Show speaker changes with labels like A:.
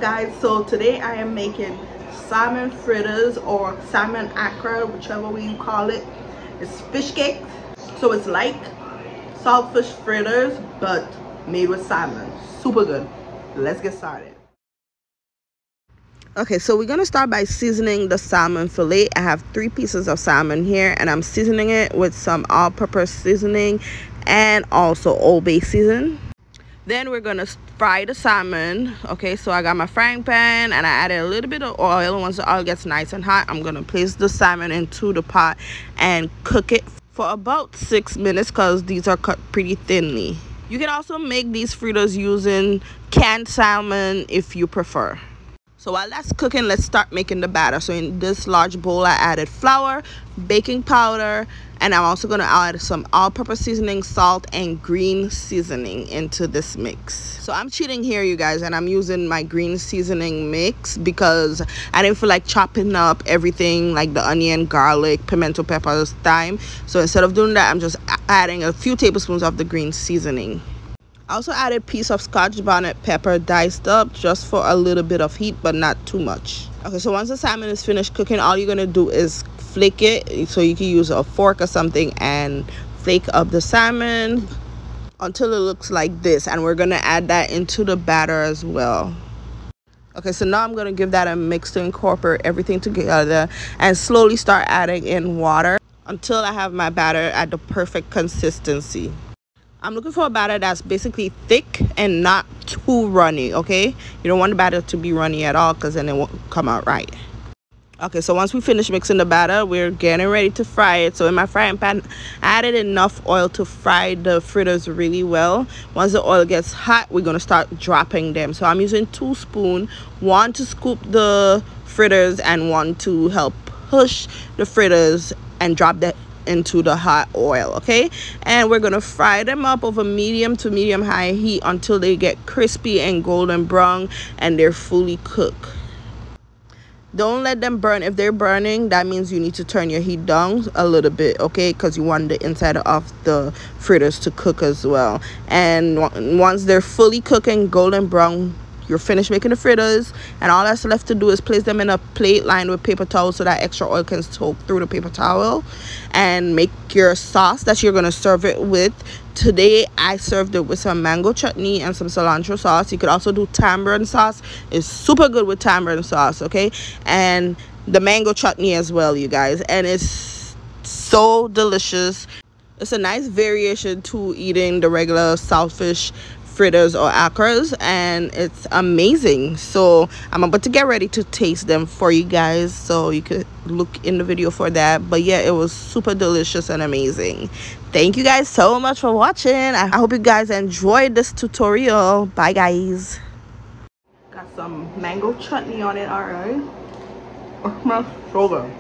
A: Guys, so today I am making salmon fritters or salmon accra, whichever way you call it. It's fish cake, so it's like saltfish fritters but made with salmon. Super good. Let's get started. Okay, so we're gonna start by seasoning the salmon fillet. I have 3 pieces of salmon here, and I'm seasoning it with some all-purpose seasoning and also Old Bay season. Then we're gonna fry the salmon. Okay, so I got my frying pan and I added a little bit of oil. Once the oil gets nice and hot, I'm gonna place the salmon into the pot and cook it for about 6 minutes because these are cut pretty thinly. You can also make these fritters using canned salmon if you prefer. So while that's cooking, let's start making the batter. So in this large bowl, I added flour, baking powder, and I'm also going to add some all-purpose seasoning, salt, and green seasoning into this mix. So I'm cheating here, you guys, and I'm using my green seasoning mix because I didn't feel like chopping up everything like the onion, garlic, pimento peppers, thyme. So instead of doing that, I'm just adding a few tablespoons of the green seasoning. I also added a piece of scotch bonnet pepper diced up just for a little bit of heat, but not too much. Okay, so once the salmon is finished cooking, all you're gonna do is flake it. So you can use a fork or something and flake up the salmon until it looks like this, and we're gonna add that into the batter as well. Okay, so now I'm gonna give that a mix to incorporate everything together and slowly start adding in water until I have my batter at the perfect consistency. I'm looking for a batter that's basically thick and not too runny, okay? You don't want the batter to be runny at all because then it won't come out right. Okay, so once we finish mixing the batter, we're getting ready to fry it. So in my frying pan, I added enough oil to fry the fritters really well. Once the oil gets hot, we're going to start dropping them. So I'm using 2 spoons, 1 to scoop the fritters and 1 to help push the fritters and drop that into the hot oil. Okay, and we're gonna fry them up over medium to medium high heat until they get crispy and golden brown and they're fully cooked. Don't let them burn. If they're burning, that means you need to turn your heat down a little bit, okay, because you want the inside of the fritters to cook as well. And once they're fully cooked and golden brown, you're finished making the fritters, and all that's left to do is place them in a plate lined with paper towel so that extra oil can soak through the paper towel, and make your sauce that you're going to serve it with. Today I served it with some mango chutney and some cilantro sauce. You could also do tamarind sauce. It's super good with tamarind sauce, okay, and the mango chutney as well, you guys, and it's so delicious. It's a nice variation to eating the regular saltfish fritters or accras, and it's amazing. So I'm about to get ready to taste them for you guys, so you could look in the video for that. But yeah, it was super delicious and amazing. Thank you guys so much for watching. I hope you guys enjoyed this tutorial. Bye guys. Got some mango chutney on it. All right, it smells so good.